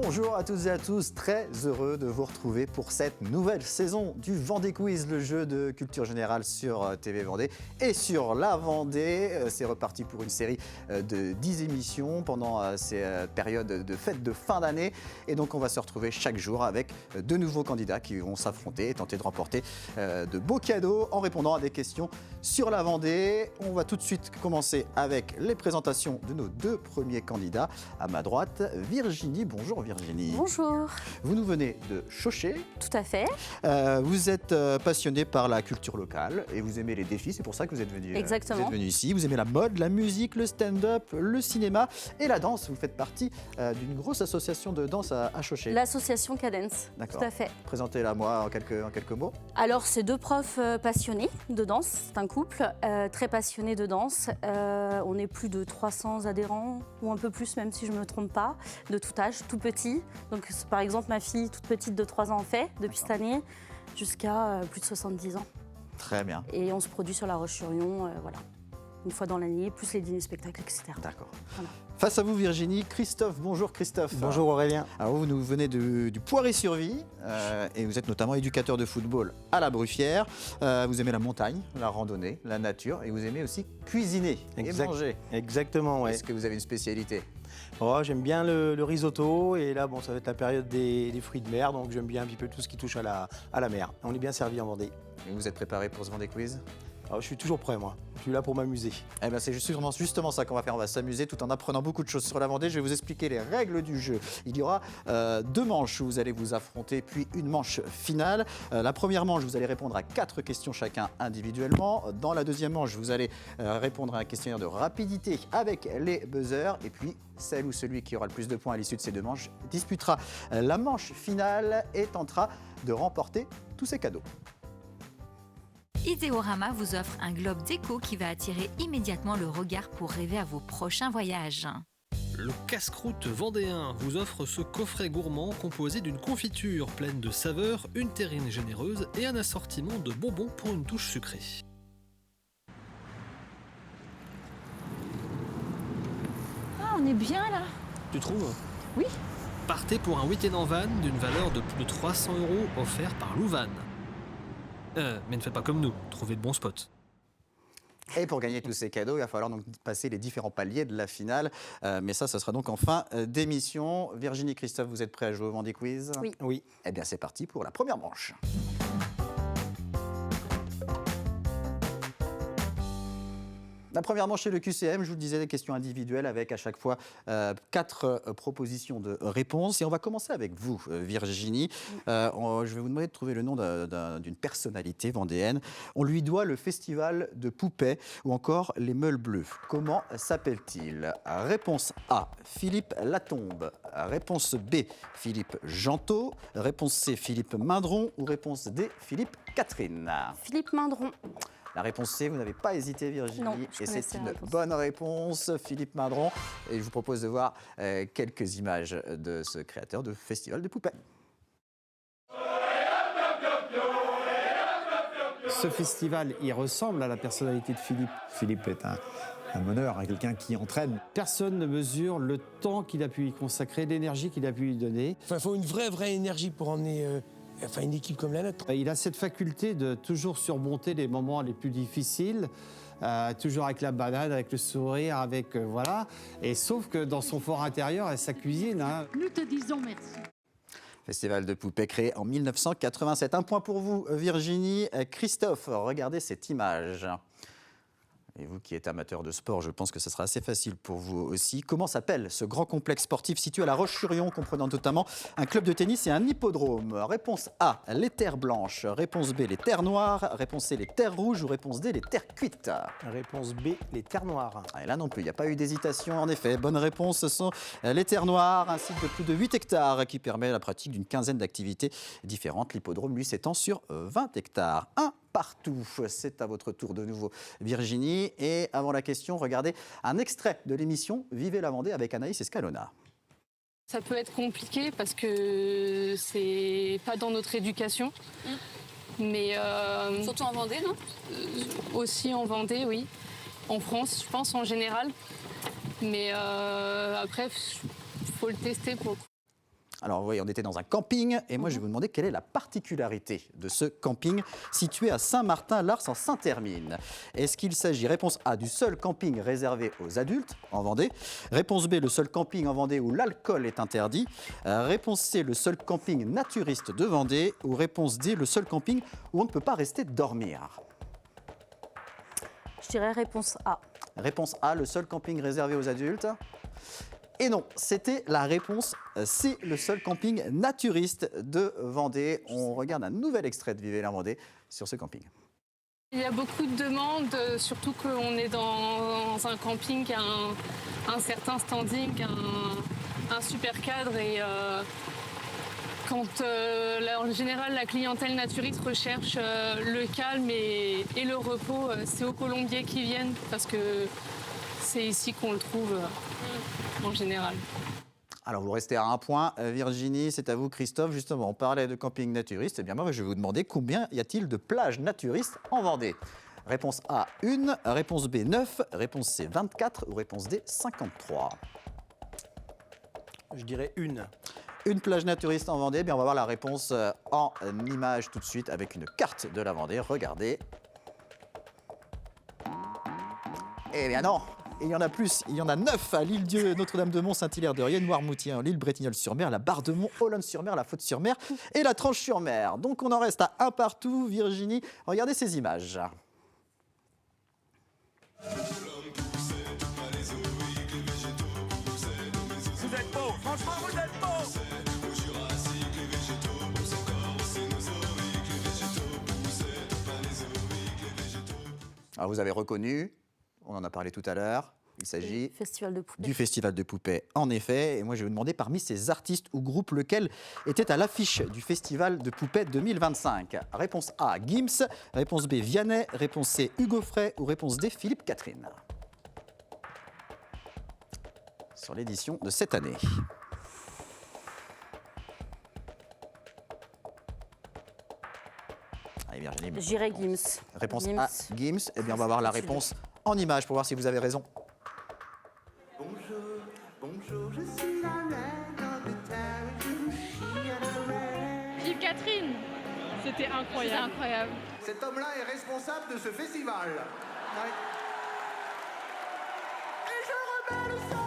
Bonjour à toutes et à tous, très heureux de vous retrouver pour cette nouvelle saison du Vendée Quiz, le jeu de culture générale sur TV Vendée et sur la Vendée. C'est reparti pour une série de 10 émissions pendant ces périodes de fêtes de fin d'année. Et donc on va se retrouver chaque jour avec de nouveaux candidats qui vont s'affronter et tenter de remporter de beaux cadeaux en répondant à des questions sur la Vendée. On va tout de suite commencer avec les présentations de nos deux premiers candidats. À ma droite, Virginie. Bonjour Virginie. Bonjour. Vous nous venez de Chauchet. Tout à fait. Vous êtes passionnée par la culture locale et vous aimez les défis, c'est pour ça que vous êtes venu ici. Vous aimez la mode, la musique, le stand-up, le cinéma et la danse. Vous faites partie d'une grosse association de danse à Chauchet. L'association Cadence. D'accord. Tout à fait. Présentez-la moi en quelques mots. Alors, c'est deux profs passionnés de danse. C'est un couple très passionné de danse. On est plus de 300 adhérents, ou un peu plus même si je ne me trompe pas, de tout âge, tout petit. Donc, par exemple, ma fille toute petite de 3 ans en fait depuis cette année, jusqu'à plus de 70 ans. Très bien. Et on se produit sur La Roche-sur-Yon, voilà, une fois dans l'année, plus les dîners spectacles, etc. D'accord. Voilà. Face à vous Virginie, Christophe. Bonjour Christophe. Bonjour Aurélien. Alors vous nous venez du Poiré-sur-Vie et vous êtes notamment éducateur de football à la Bruffière. Vous aimez la montagne, la randonnée, la nature et vous aimez aussi cuisiner et manger. Exactement, ouais. Est-ce que vous avez une spécialité ? Oh, j'aime bien le risotto et là, bon, ça va être la période des fruits de mer, donc j'aime bien un petit peu tout ce qui touche à la mer. On est bien servi en Vendée. Et vous êtes préparé pour ce Vendée Quiz ? Alors, je suis toujours prêt, moi. Je suis là pour m'amuser. Eh ben, c'est justement ça qu'on va faire. On va s'amuser tout en apprenant beaucoup de choses sur la Vendée. Je vais vous expliquer les règles du jeu. Il y aura 2 manches où vous allez vous affronter, puis une manche finale. La première manche, vous allez répondre à 4 questions chacun individuellement. Dans la deuxième manche, vous allez répondre à un questionnaire de rapidité avec les buzzers. Et puis, celle ou celui qui aura le plus de points à l'issue de ces 2 manches disputera la manche finale et tentera de remporter tous ces cadeaux. Idéorama vous offre un globe déco qui va attirer immédiatement le regard pour rêver à vos prochains voyages. Le casse-croûte vendéen vous offre ce coffret gourmand composé d'une confiture pleine de saveurs, une terrine généreuse et un assortiment de bonbons pour une touche sucrée. Ah, on est bien là. Tu trouves ? Oui. Partez pour un week-end en van d'une valeur de plus de 300 € offert par Louvan. Mais ne faites pas comme nous, trouvez de bons spots. Et pour gagner tous ces cadeaux, il va falloir donc passer les différents paliers de la finale. Mais ça sera donc en fin d'émission. Virginie, Christophe, vous êtes prêts à jouer au Vendée Quiz ? Oui. Eh bien, c'est parti pour la première manche. La première manche, c'est le QCM. Je vous le disais, des questions individuelles avec à chaque fois 4 propositions de réponses. Et on va commencer avec vous, Virginie. Je vais vous demander de trouver le nom d'une personnalité vendéenne. On lui doit le festival de Poupée ou encore les Meules Bleues. Comment s'appelle-t-il ? Réponse A, Philippe Latombe. Réponse B, Philippe Gentot. Réponse C, Philippe Mindron. Ou réponse D, Philippe Catherine. Philippe Mindron. La réponse C, vous n'avez pas hésité Virginie, non, et c'est une bonne réponse, Philippe Mindron. Et je vous propose de voir quelques images de ce créateur de festival de poupées. Ce festival, il ressemble à la personnalité de Philippe. Philippe est un meneur, quelqu'un qui entraîne. Personne ne mesure le temps qu'il a pu y consacrer, l'énergie qu'il a pu y donner. Il faut une vraie énergie pour emmener une équipe comme la nôtre. Il a cette faculté de toujours surmonter les moments les plus difficiles, toujours avec la banane, avec le sourire, voilà. Et sauf que dans son fort intérieur et sa cuisine. Nous te disons merci. Festival de poupées créé en 1987. Un point pour vous, Virginie. Christophe, regardez cette image. Et vous qui êtes amateur de sport, je pense que ce sera assez facile pour vous aussi. Comment s'appelle ce grand complexe sportif situé à La Roche-sur-Yon, comprenant notamment un club de tennis et un hippodrome ? Réponse A, les terres blanches. Réponse B, les terres noires. Réponse C, les terres rouges. Ou réponse D, les terres cuites. Réponse B, les terres noires. Et là non plus, il n'y a pas eu d'hésitation en effet. Bonne réponse, ce sont les terres noires, un site de plus de 8 hectares qui permet la pratique d'une quinzaine d'activités différentes. L'hippodrome, lui, s'étend sur 20 hectares. Partout. C'est à votre tour de nouveau, Virginie. Et avant la question, regardez un extrait de l'émission Vivez la Vendée avec Anaïs Escalona. Ça peut être compliqué parce que c'est pas dans notre éducation. Mais surtout en Vendée, non ? Aussi en Vendée, oui. En France, je pense en général. Mais après, faut le tester pour. Alors vous voyez, on était dans un camping et moi je vais vous demander quelle est la particularité de ce camping situé à Saint-Martin-Lars en Sainte-Hermine. Est-ce qu'il s'agit, réponse A, du seul camping réservé aux adultes en Vendée, réponse B, le seul camping en Vendée où l'alcool est interdit, réponse C, le seul camping naturiste de Vendée, ou réponse D, le seul camping où on ne peut pas rester dormir? Je dirais réponse A. Réponse A, le seul camping réservé aux adultes. Et non, c'était la réponse C, le seul camping naturiste de Vendée. On regarde un nouvel extrait de Vivez la Vendée sur ce camping. Il y a beaucoup de demandes, surtout qu'on est dans un camping qui a un certain standing, un super cadre. Et quand en général la clientèle naturiste recherche le calme et le repos, c'est aux colombiers qui viennent parce que c'est ici qu'on le trouve en général. Alors vous restez à un point. Virginie, c'est à vous. Christophe, justement, on parlait de camping naturiste. Eh bien moi, je vais vous demander combien y a-t-il de plages naturistes en Vendée? Réponse A, 1. Réponse B, 9. Réponse C, 24. Ou réponse D, 53. Je dirais 1. Une plage naturiste en Vendée. Eh bien, on va voir la réponse en image tout de suite avec une carte de la Vendée. Regardez. Eh bien non, il y en a plus. Il y en a 9 à l'île-Dieu, Notre-Dame-de-Mont, Saint-Hilaire-de-Riez, Noirmoutier, l'île Bretignolles-sur-Mer, la Barre-de-Mont, Olonne-sur-Mer, la Faute-sur-Mer et la Tranche-sur-Mer. Donc on en reste à un partout. Virginie, regardez ces images. Vous êtes beau, franchement vous êtes beau. Alors vous avez reconnu, on en a parlé tout à l'heure, il s'agit Festival de poupées. du Festival de poupées, en effet. Et moi, je vais vous demander parmi ces artistes ou groupes, lequel était à l'affiche du Festival de poupées 2025. Réponse A, Gims. Réponse B, Vianney. Réponse C, Hugo Frey. Ou réponse D, Philippe Catherine. Sur l'édition de cette année. Allez, Virginie. J'irai Gims. Réponse Gims. A, Gims. Eh bien, on va voir la réponse en image pour voir si vous avez raison. Bonjour, bonjour, je suis la reine of the town, je vous chie à l'oreille. Philippe Catherine, c'était incroyable. C'était incroyable. Cet homme-là est responsable de ce festival. Ouais. Et je remets le son.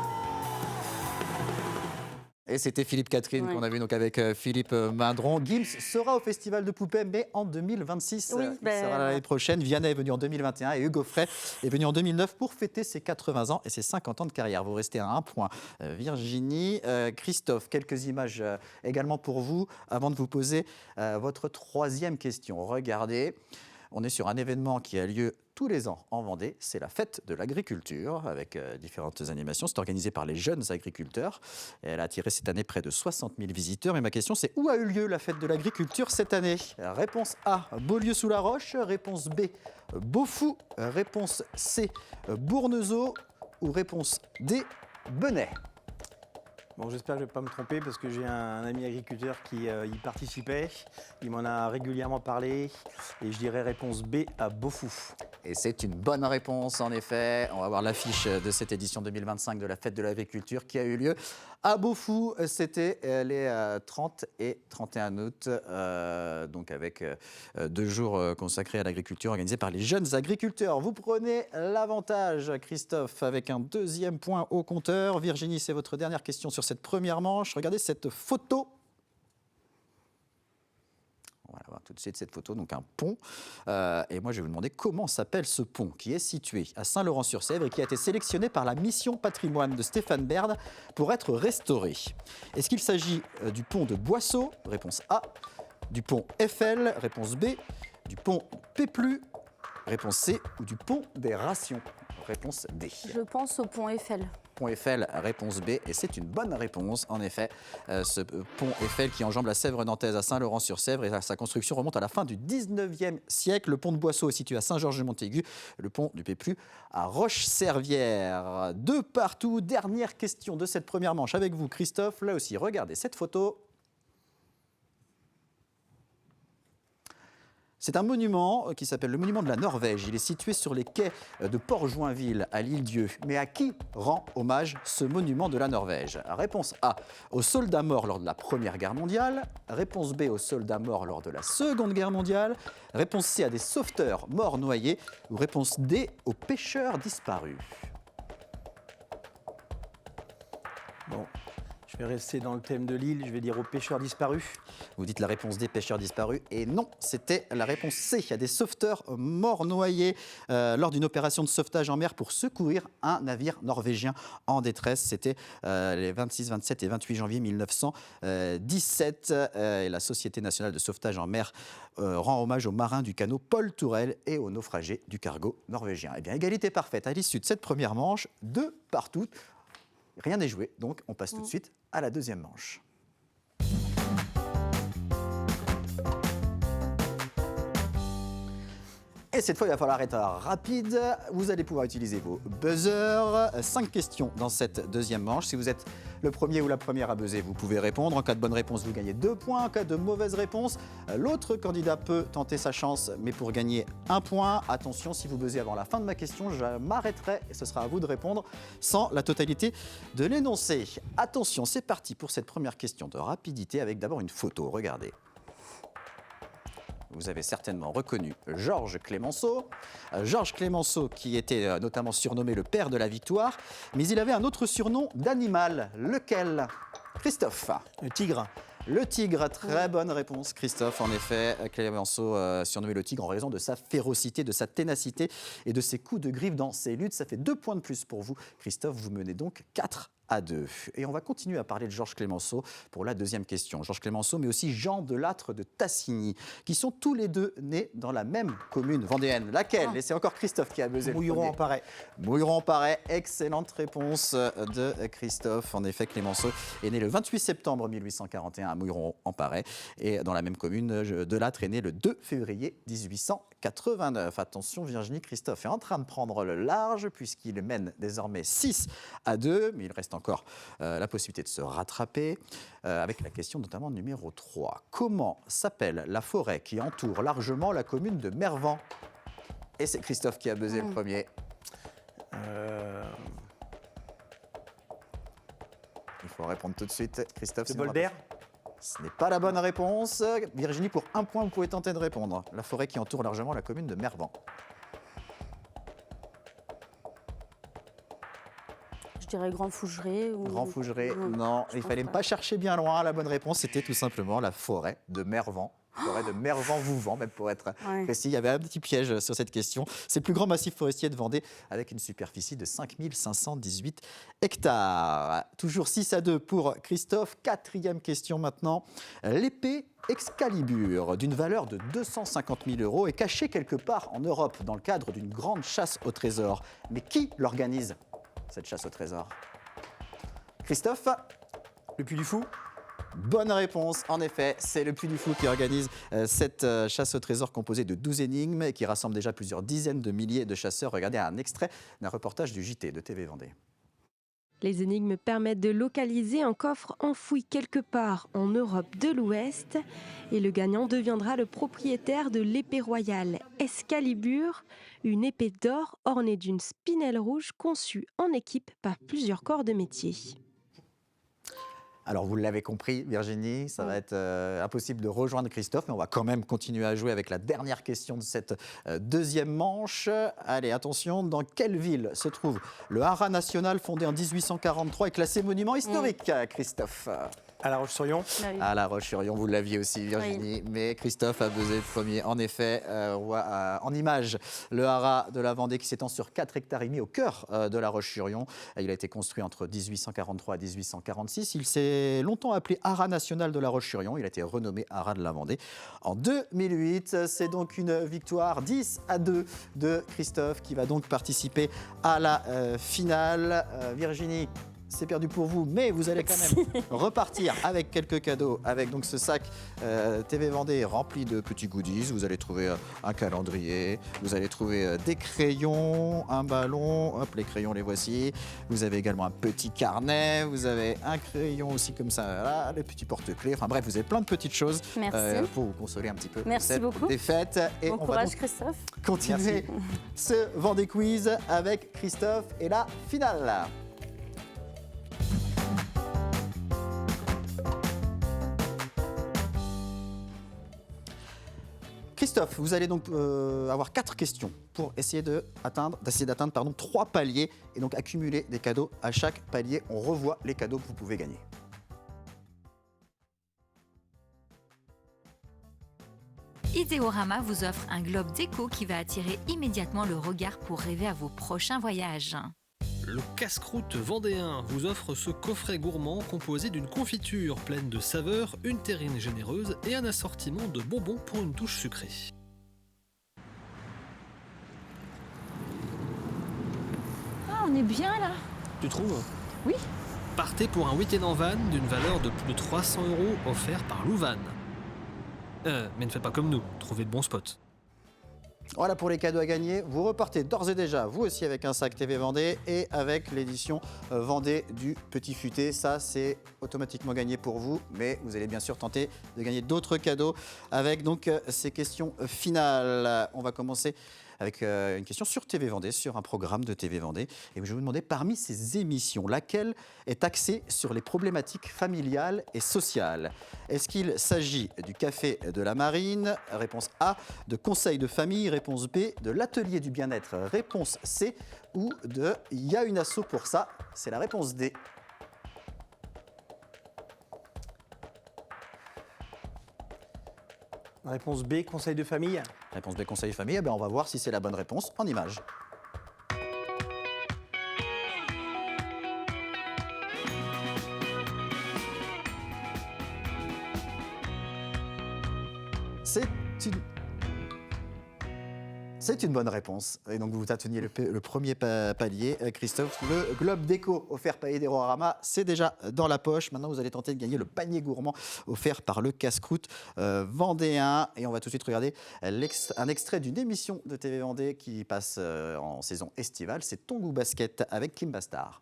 Et c'était Philippe Catherine qu'on a vu donc avec Philippe Mindron. Gims sera au Festival de poupées, mais en 2026. Oui, il sera l'année prochaine. Vianney est venu en 2021 et Hugo Frey est venu en 2009 pour fêter ses 80 ans et ses 50 ans de carrière. Vous restez à un point. Virginie, Christophe, quelques images également pour vous avant de vous poser votre troisième question. Regardez, on est sur un événement qui a lieu tous les ans en Vendée, c'est la fête de l'agriculture avec différentes animations. C'est organisé par les jeunes agriculteurs. Et elle a attiré cette année près de 60 000 visiteurs. Et ma question, c'est où a eu lieu la fête de l'agriculture cette année? Réponse A, Beaulieu-sous-la-Roche. Réponse B, Beaufou. Réponse C, Bournezeau. Ou réponse D, Benay. Bon, j'espère que je ne vais pas me tromper parce que j'ai un ami agriculteur qui y participait. Il m'en a régulièrement parlé et je dirais réponse B à Beaufou. Et c'est une bonne réponse, en effet. On va voir l'affiche de cette édition 2025 de la Fête de l'Agriculture qui a eu lieu à Beaufou. C'était les 30 et 31 août, donc avec 2 jours consacrés à l'agriculture organisés par les jeunes agriculteurs. Vous prenez l'avantage, Christophe, avec un deuxième point au compteur. Virginie, c'est votre dernière question sur cette première manche. Regardez cette photo. On va voir tout de suite cette photo, donc un pont. Et moi, je vais vous demander comment s'appelle ce pont qui est situé à Saint-Laurent-sur-Sèvre et qui a été sélectionné par la mission patrimoine de Stéphane Bern pour être restauré. Est-ce qu'il s'agit du pont de Boisseau, réponse A, du pont Eiffel, réponse B, du pont Péplu, réponse C, ou du pont des Rations, réponse D? Je pense au pont Eiffel. Pont Eiffel, réponse B, et c'est une bonne réponse. En effet, ce pont Eiffel qui enjambe la Sèvre nantaise à Saint-Laurent-sur-Sèvre, et sa construction remonte à la fin du 19e siècle. Le pont de Boisseau est situé à Saint-Georges-de-Montaigu, le pont du Péplu à Roche-Servière. De partout, dernière question de cette première manche avec vous, Christophe. Là aussi, regardez cette photo. C'est un monument qui s'appelle le monument de la Norvège. Il est situé sur les quais de Port-Joinville à l'île-Dieu. Mais à qui rend hommage ce monument de la Norvège? Réponse A, aux soldats morts lors de la Première Guerre mondiale. Réponse B, aux soldats morts lors de la Seconde Guerre mondiale. Réponse C, à des sauveteurs morts noyés. Ou réponse D, aux pêcheurs disparus. Bon, je vais rester dans le thème de l'île, je vais dire aux pêcheurs disparus. Vous dites la réponse D, pêcheurs disparus. Et non, c'était la réponse C. Il y a des sauveteurs morts noyés lors d'une opération de sauvetage en mer pour secourir un navire norvégien en détresse. C'était les 26, 27 et 28 janvier 1917. Et la Société nationale de sauvetage en mer rend hommage aux marins du canot Paul Tourelle et aux naufragés du cargo norvégien. Eh bien, égalité parfaite à l'issue de cette première manche, 2 partout. Rien n'est joué, donc on passe tout de suite à la deuxième manche. Et cette fois, il va falloir être rapide. Vous allez pouvoir utiliser vos buzzers. 5 questions dans cette deuxième manche. Si vous êtes le premier ou la première à buzzer, vous pouvez répondre. En cas de bonne réponse, vous gagnez 2 points. En cas de mauvaise réponse, l'autre candidat peut tenter sa chance, mais pour gagner 1 point. Attention, si vous buzzez avant la fin de ma question, je m'arrêterai et ce sera à vous de répondre sans la totalité de l'énoncé. Attention, c'est parti pour cette première question de rapidité avec d'abord une photo. Regardez. Vous avez certainement reconnu Georges Clémenceau. Georges Clémenceau qui était notamment surnommé le père de la victoire, mais il avait un autre surnom d'animal. Lequel? Christophe. Le tigre. Le tigre, très bonne réponse Christophe. En effet, Clémenceau surnommé le tigre en raison de sa férocité, de sa ténacité et de ses coups de griffe dans ses luttes. Ça fait 2 points de plus pour vous. Christophe, vous menez donc 4-2. Et on va continuer à parler de Georges Clémenceau pour la deuxième question. Georges Clémenceau, mais aussi Jean Delattre de Tassigny, qui sont tous les deux nés dans la même commune vendéenne. Laquelle? Et c'est encore Christophe qui a buzzé. Mouilleron-en-Parais. Mouilleron-en-Parais, excellente réponse de Christophe. En effet, Clémenceau est né le 28 septembre 1841 à Mouilleron-en-Parais. Et dans la même commune, Delattre est né le 2 février 1889. Attention, Virginie, Christophe est en train de prendre le large puisqu'il mène désormais 6-2, mais il reste encore la possibilité de se rattraper avec la question notamment numéro 3. Comment s'appelle la forêt qui entoure largement la commune de Mervan? Et c'est Christophe qui a buzzé le premier. Il faut répondre tout de suite. Christophe, Le sinon on va Bolder. Ce n'est pas la bonne réponse. Virginie, pour 1 point, vous pouvez tenter de répondre. La forêt qui entoure largement la commune de Mervan. Je dirais Grand Fougeray. Ou... Grand Fougeray, non. Il ne fallait pas chercher bien loin. La bonne réponse, c'était tout simplement la forêt de Mervan. Forêt de Mervan-Vouvant, même pour être précis. Il y avait un petit piège sur cette question. C'est le plus grand massif forestier de Vendée avec une superficie de 5518 hectares. Toujours 6-2 pour Christophe. 4e question maintenant. L'épée Excalibur, d'une valeur de 250 000 € est cachée quelque part en Europe dans le cadre d'une grande chasse au trésor. Mais qui l'organise, cette chasse au trésor? Christophe? Le Puy du Fou. Bonne réponse, en effet, c'est le Puy du Fou qui organise cette chasse au trésor composée de 12 énigmes et qui rassemble déjà plusieurs dizaines de milliers de chasseurs. Regardez un extrait d'un reportage du JT de TV Vendée. Les énigmes permettent de localiser un coffre enfoui quelque part en Europe de l'Ouest et le gagnant deviendra le propriétaire de l'épée royale Excalibur, une épée d'or ornée d'une spinelle rouge conçue en équipe par plusieurs corps de métier. Alors vous l'avez compris Virginie, ça va être impossible de rejoindre Christophe, mais on va quand même continuer à jouer avec la dernière question de cette deuxième manche. Allez, attention, dans quelle ville se trouve le Haras national fondé en 1843 et classé monument historique, Christophe? À La Roche-sur-Yon. À La Roche-sur-Yon, vous l'aviez aussi Virginie, mais Christophe a buzzé le premier. En effet, en image, le haras de la Vendée qui s'étend sur 4 hectares et demi au cœur de La Roche-sur-Yon. Il a été construit entre 1843 et 1846. Il s'est longtemps appelé Haras national de La Roche-sur-Yon. Il a été renommé Haras de la Vendée en 2008. C'est donc une victoire 10-2 de Christophe qui va donc participer à la finale. Virginie, c'est perdu pour vous, mais vous allez quand même repartir avec quelques cadeaux, avec donc ce sac TV Vendée rempli de petits goodies. Vous allez trouver un calendrier, vous allez trouver des crayons, un ballon, hop, les crayons les voici. Vous avez également un petit carnet, vous avez un crayon aussi comme ça, là, les petits porte-clés. Enfin bref, vous avez plein de petites choses pour vous consoler un petit peu. Merci beaucoup. Des fêtes. Et Bon on courage, va donc Christophe. continuer ce Vendée Quiz avec Christophe et la finale. Christophe, vous allez donc avoir 4 questions pour essayer d'atteindre 3 paliers et donc accumuler des cadeaux à chaque palier. On revoit les cadeaux que vous pouvez gagner. Ideorama vous offre un globe déco qui va attirer immédiatement le regard pour rêver à vos prochains voyages. Le casse-croûte vendéen vous offre ce coffret gourmand composé d'une confiture pleine de saveurs, une terrine généreuse et un assortiment de bonbons pour une touche sucrée. Ah, on est bien là. Tu trouves? Oui. Partez pour un week-end en van d'une valeur de plus de 300 € offert par Louvan. Mais ne faites pas comme nous, trouvez de bons spots. Voilà pour les cadeaux à gagner. Vous repartez d'ores et déjà, vous aussi, avec un sac TV Vendée et avec l'édition Vendée du Petit Futé. Ça, c'est automatiquement gagné pour vous, mais vous allez bien sûr tenter de gagner d'autres cadeaux avec donc ces questions finales. On va commencer avec une question sur TV Vendée, sur un programme de TV Vendée. Et je vais vous demander, parmi ces émissions, laquelle est axée sur les problématiques familiales et sociales? Est-ce qu'il s'agit du Café de la Marine? Réponse A, de Conseil de famille. Réponse B, de l'Atelier du bien-être. Réponse C, ou de Il y a une asso pour ça. C'est la réponse D. Réponse B, conseil de famille. Réponse B, conseil de famille. Eh bien, on va voir si c'est la bonne réponse en images. C'est une bonne réponse. Et donc, vous atteignez le premier palier. Christophe, le globe déco offert par Ideorama, c'est déjà dans la poche. Maintenant, vous allez tenter de gagner le panier gourmand offert par le casse-croûte vendéen. Et on va tout de suite regarder un extrait d'une émission de TV Vendée qui passe en saison estivale. C'est Ton goût basket avec Kim Bastard.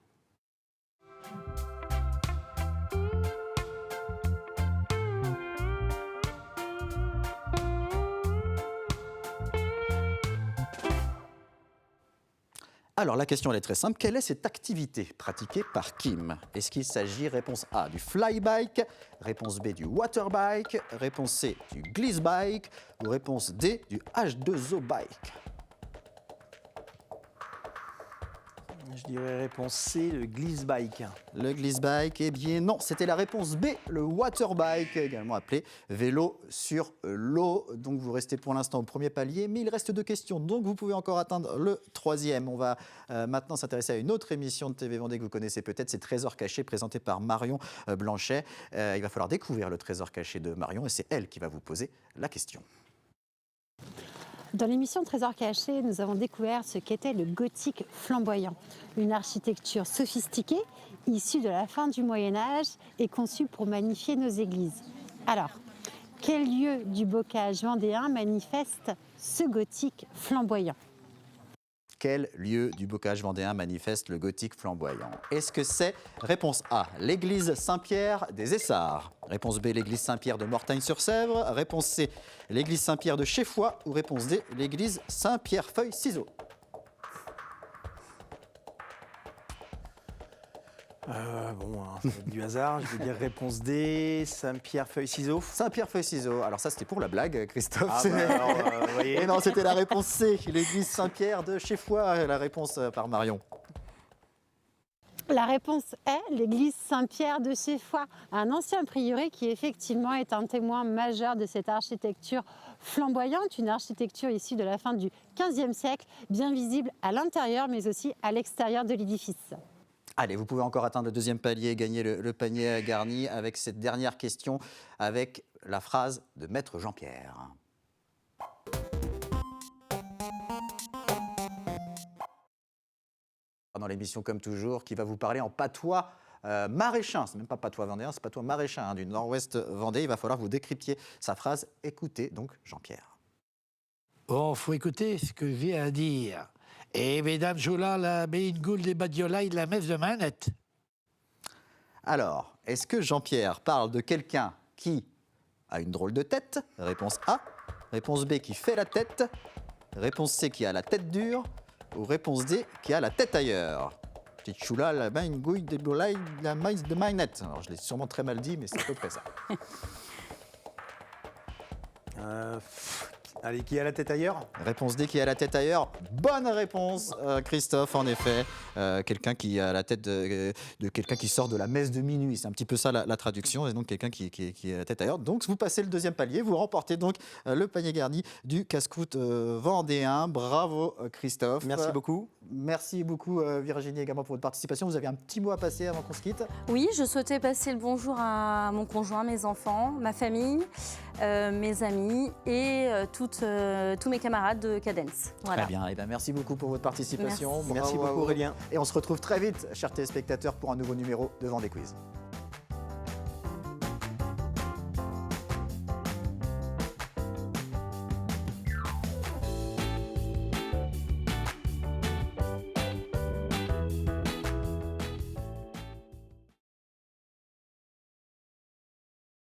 Alors, la question elle est très simple. Quelle est cette activité pratiquée par Kim? Est-ce qu'il s'agit, réponse A, du flybike, réponse B, du waterbike, réponse C, du glissbike ou réponse D, du H2O bike? Je dirais réponse C, le glissbike. Le glissbike, eh bien non, c'était la réponse B, le waterbike, également appelé vélo sur l'eau. Donc vous restez pour l'instant au premier palier, mais il reste 2 questions, donc vous pouvez encore atteindre le 3e. On va maintenant s'intéresser à une autre émission de TV Vendée que vous connaissez peut-être, c'est Trésor caché, présenté par Marion Blanchet. Il va falloir découvrir le trésor caché de Marion et c'est elle qui va vous poser la question. Dans l'émission Trésor caché, nous avons découvert ce qu'était le gothique flamboyant, une architecture sophistiquée issue de la fin du Moyen-Âge et conçue pour magnifier nos églises. Alors, quel lieu du bocage vendéen manifeste ce gothique flamboyant? Quel lieu du bocage vendéen manifeste le gothique flamboyant? Est-ce que c'est réponse A, l'église Saint-Pierre des Essarts? Réponse B, l'église Saint-Pierre de Mortagne-sur-Sèvre? Réponse C, l'église Saint-Pierre de Chéfois? Ou réponse D, l'église Saint-Pierre-Feuille-Ciseaux? Bon, ça va être du hasard. Je vais dire réponse D, Saint-Pierre-Feuille-Ciseaux. Saint-Pierre-Feuille-Ciseaux. Alors ça, c'était pour la blague, Christophe. Ah bah alors, vous voyez. Et non, c'était la réponse C, l'église Saint-Pierre de Chéfois. La réponse par Marion. La réponse est l'église Saint-Pierre de Chéfois, un ancien prieuré qui effectivement est un témoin majeur de cette architecture flamboyante, une architecture issue de la fin du XVe siècle, bien visible à l'intérieur mais aussi à l'extérieur de l'édifice. Allez, vous pouvez encore atteindre le 2e palier et gagner le panier garni avec cette dernière question, avec la phrase de Maître Jean-Pierre. Dans l'émission comme toujours, qui va vous parler en patois maraîchin. C'est même pas patois vendéen, c'est patois maraîchin du nord-ouest Vendée. Il va falloir vous décrypter sa phrase. Écoutez donc Jean-Pierre. Bon, faut écouter ce que j'ai à dire. Et mesdames, Jola, la Béingoul des Badiola, la messe de manette. Alors, est-ce que Jean-Pierre parle de quelqu'un qui a une drôle de tête? Réponse A. Réponse B, qui fait la tête. Réponse C, qui a la tête dure. Ou réponse D, qui a la tête ailleurs. Petite choula, la Béingouille des Boulailles, la maïs de Mainette. Alors, je l'ai sûrement très mal dit, mais c'est à peu près ça. Allez, qui a la tête ailleurs? Réponse D, qui a la tête ailleurs. Bonne réponse, Christophe, en effet. Quelqu'un qui a la tête de quelqu'un qui sort de la messe de minuit. C'est un petit peu ça la traduction. Et donc, quelqu'un qui a la tête ailleurs. Donc, vous passez le deuxième palier. Vous remportez donc le panier garni du casse-croûte vendéen. Bravo, Christophe. Merci beaucoup. Merci beaucoup, Virginie, également pour votre participation. Vous avez un petit mot à passer avant qu'on se quitte? Oui, je souhaitais passer le bonjour à mon conjoint, mes enfants, ma famille, mes amis et tous mes camarades de Cadence. Voilà. Très bien. Eh bien, merci beaucoup pour votre participation. Merci. Merci beaucoup, Aurélien. Et on se retrouve très vite, chers téléspectateurs, pour un nouveau numéro de Vendée Quiz.